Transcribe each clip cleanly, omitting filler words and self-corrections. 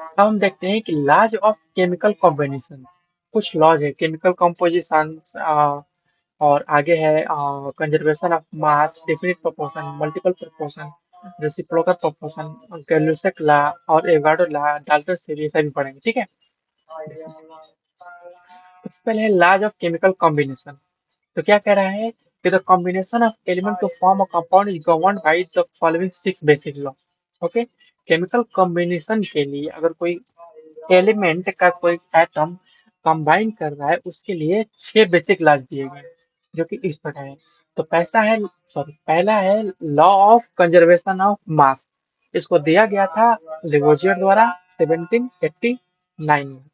अब हम देखते हैं कि लॉज ऑफ केमिकल कॉम्बिनेशन। कुछ लॉज है केमिकल कॉम्पोजिशन, और आगे है conservation of mass, definite proportion, multiple proportion, reciprocal proportion, Gay Lussac law और एवोगाड्रो लॉ, डाल्टन थ्योरी, ये सभी पढ़ेंगे। ठीक है। सबसे पहले है लॉज ऑफ केमिकल कॉम्बिनेशन। तो क्या कह रहा है कि the combination of element to form a compound is governed by the following 6 basic law. Okay. Chemical combination के लिए अगर कोई एलिमेंट का कोई एटम कंबाइन कर रहा है उसके लिए 6 बेसिक लॉज दिए गए हैं, जो कि इस प्रकार है। तो पहला है लॉ ऑफ कंजर्वेशन ऑफ मास। इसको दिया गया था लिवोजियर द्वारा 1789 में।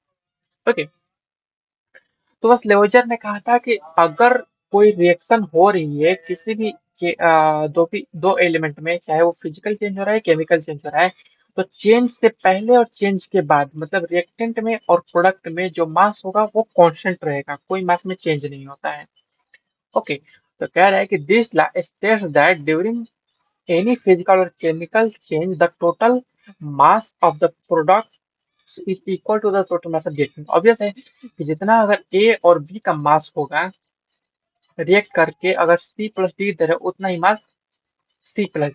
ओके। तो बस लेवजर ने कहा था कि अगर कोई रिएक्शन हो रही है किसी भी दो एलिमेंट में, चाहे वो फिजिकल चेंज हो रहा है केमिकल चेंज हो रहा है, तो चेंज से पहले और चेंज के बाद मतलब रिएक्टेंट में और प्रोडक्ट में जो मास होगा वो कांस्टेंट रहेगा, कोई मास में चेंज नहीं होता है। ओके। तो कह रहा है कि this law states that during any physical or chemical change the total mass of the product is equal to the total mass of reactant. Obvious है कि जितना अगर ए और बी का मास होगा रिएक्ट करके, अगर सी प्लस डी दे रहे उतना ही मास सी प्लस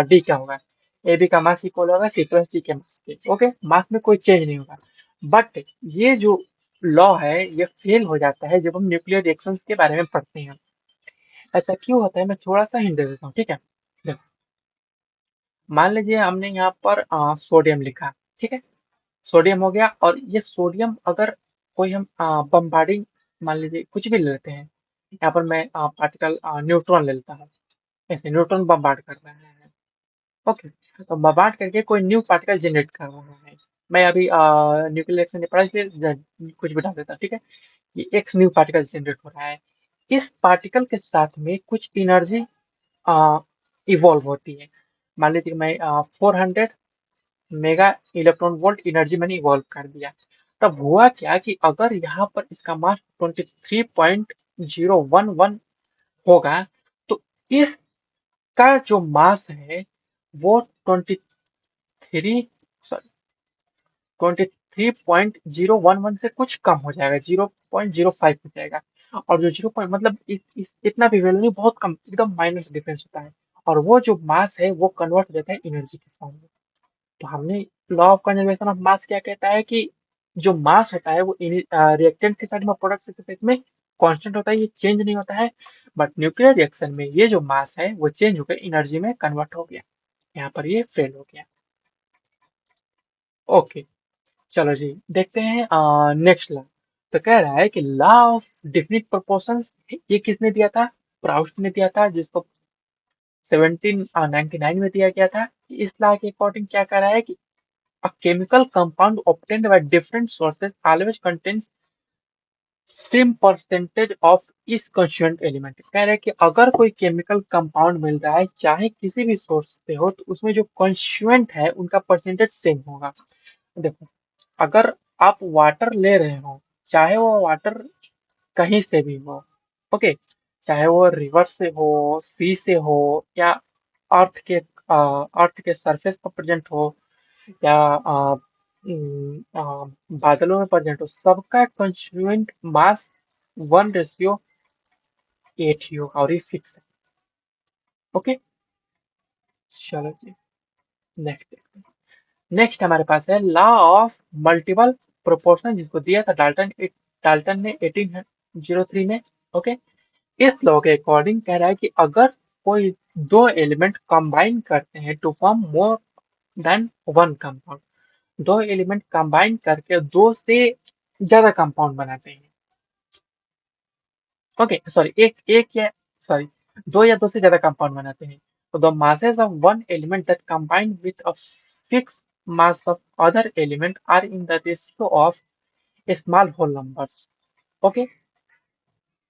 डी का होगा। ए बी का मास इक्वल होगा सी प्लस डी के मास के। ओके। मास में कोई चेंज नहीं होगा। बट ये जो लॉ है ये फेल हो जाता है जब हम न्यूक्लियर रिएक्शंस के बारे में पढ़ते हैं। ऐसा क्यों होता है, मैं थोड़ा सा हिंट दे देता हूँ। ठीक है। देखो, मान लीजिए हमने यहाँ पर सोडियम लिखा। ठीक है। सोडियम हो गया, और ये सोडियम अगर कोई हम बम्बार्डिंग, मान लीजिए कुछ भी ले लेते हैं, यहाँ पर मैं पार्टिकल न्यूट्रॉन ले लेता हूँ। ऐसे न्यूट्रॉन बम्बार्ड कर रहा है। ओके। तो बम्बार्ड करके कोई न्यू पार्टिकल जनरेट कर रहा है। मैं अभी न्यूक्लियर रिएक्शन नहीं पढ़ा इसलिए कुछ भी डाल देता हूँ। ठीक है। ये एक्स न्यू पार्टिकल जनरेट हो रहा है। इस पार्टिकल के साथ में कुछ एनर्जी इवॉल्व होती है। मान लीजिए मैं 400 मेगा इलेक्ट्रॉन वोल्ट एनर्जी मैंने इवॉल्व कर दिया। तब हुआ क्या कि अगर यहाँ पर इसका मास 23.011 होगा, तो इसका जो मास है वो 23.011 से कुछ कम हो जाएगा, 0.05 हो जाएगा। और जो 0 पॉइंट मतलब इतना भी वैल्यू नहीं, बहुत कम, एकदम माइनस डिफरेंस होता है। और वो जो मास है वो कन्वर्ट हो जाता है एनर्जी के फॉर्म में। तो हमने लॉ ऑफ कंजर्वेशन ऑफ मास क्या कहता है कि जो मास होता है वो रिएक्टेंट के साइड में प्रोडक्ट के साइड में कांस्टेंट होता है, ये चेंज नहीं होता है। बट न्यूक्लियर रिएक्शन में ये जो मास है वो चेंज होकर एनर्जी में कन्वर्ट हो गया। यहाँ पर ये फेल हो गया। ओके। चलो जी, देखते हैं नेक्स्ट लॉ। तो कह रहा है कि लॉ ऑफ डेफिनिट प्रोपोर्शंस, ये किसने दिया था? प्राउस्ट ने दिया था, जिसको 1799 में दिया गया था। इस लॉ के अकॉर्डिंग क्या कह रहा है कि a chemical compound obtained by different sources always contains same percentage of इस constituent element। कह रहे हैं कि अगर कोई केमिकल कंपाउंड मिल रहा है चाहे किसी भी सोर्स से हो, तो उसमें जो कंस्टिट्यूएंट है उनका परसेंटेज सेम होगा। देखो, अगर आप वाटर ले रहे हो, चाहे वो वाटर कहीं से भी हो, ओके, चाहे वो रिवर से हो, सी से हो, या अर्थ के सरफेस पर प्रेजेंट हो, या बादलों में प्रेजेंट हो, सबका कंस्टिट्यूएंट मास 1:8 ही होगा, और ये फिक्स है। ओके। चलो जी, नेक्स्ट देखते हैं। नेक्स्ट हमारे पास है लॉ ऑफ मल्टीपल प्रोपोर्शन, जिसको दिया था डाल्टन ने 1803 में। ओके। इस लॉ के अकॉर्डिंग कह रहा है कि अगर कोई दो एलिमेंट कंबाइन करते हैं to form more than one compound, दो एलिमेंट कंबाइन करके दो से ज्यादा कंपाउंड बनाते हैं। ओके, सॉरी, एक एक या सॉरी दो या दो से ज्यादा कंपाउंड बनाते हैं, तो the masses of one element that combine with a fixed mass of other element are in the ratio of small whole numbers। Okay.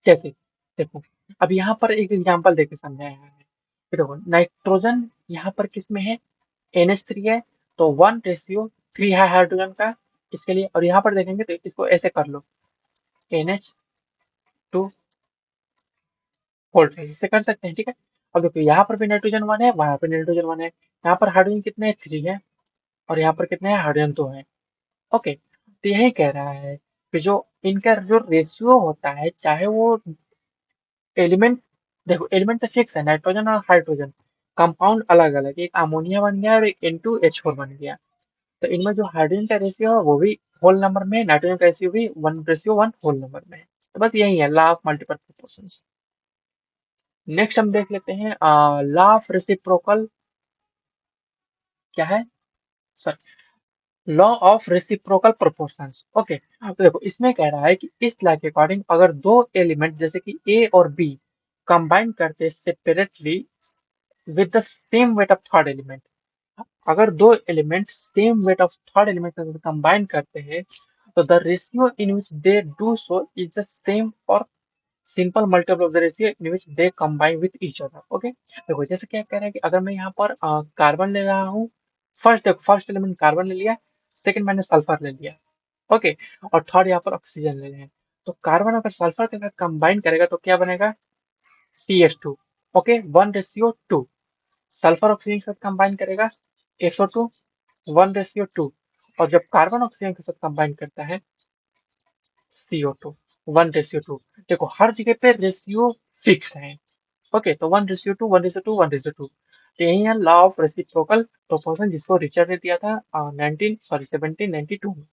जैसे देखो, अब यहाँ पर एक एग्जांपल देके समझाया है। ये देखो, नाइट्रोजन यहाँ पर किस में है? NH3 है, तो 1:3 है हाइड्रोजन का इसके लिए। और यहाँ पर देखेंगे तो इसको ऐसे कर लो, NH2 वोल्ट, इससे कर सकते हैं। ठीक है। अब देखो, यहाँ पर भी नाइट्रोजन 1 है, वहां पर नाइट्रोजन 1 है, यहाँ पर हाइड्रोजन कितने हैं? 3 है, और यहाँ पर कितने हैं? हाइड्रोजन 2 है। ओके, तो यही कह रहा है कि जो इनका जो रेशियो होता है, चाहे वो एलिमेंट, देखो एलिमेंट तो फिक्स है, नाइट्रोजन और हाइड्रोजन, कंपाउंड अलग अलग, एक अमोनिया बन गया और एक N2H4 बन गया। तो इनमें जो हाइड्रोजन का रेशियो है वो भी होल नंबर में, नाइट्रोजन का रेशियो भी 1:1 होल नंबर में है। तो बस यही है law of multiple proportions. Next हम देख लेते हैं लॉ ऑफ रेसिप्रोकल क्या है, sorry, law of reciprocal proportions. Okay, तो देखो इसमें कह रहा है कि इस लॉ के अकॉर्डिंग अगर दो एलिमेंट जैसे कि ए और बी कंबाइन करते separately with the same weight of third element, अगर दो element same weight of third element के साथ कंबाइन करते हैं, तो the ratio in which they do so is the same for simple multiple of the ratio in which they combine with each other. Okay, देखो जैसे क्या कह रहा है कि अगर मैं यहाँ पर कार्बन ले रहा हूँ, फर्स्ट एलिमेंट कार्बन ले लिया, सेकंड मैंने सल्फर ले लिया, ओके, और थर्ड यहाँ पर ऑक्सीजन ले रहे हैं, तो कार्बन अगर सल्फर के साथ कंबाइन करेगा तो क्या बनेगा, CH2। ओके, 1:2। सल्फर ऑक्सीजन के साथ कंबाइन करेगा SO2, 1:2। और जब कार्बन ऑक्सीजन के साथ कंबाइन करता है CO2, 1:2। देखो हर जगह पे रेशियो फिक्स है। ओके, तो 1:2, 1:2, 1:2। तो यही है लॉ ऑफ रेसिप्रोकल प्रोपोर्शन, जिसको रिचर्ड ने दिया था 1792 में।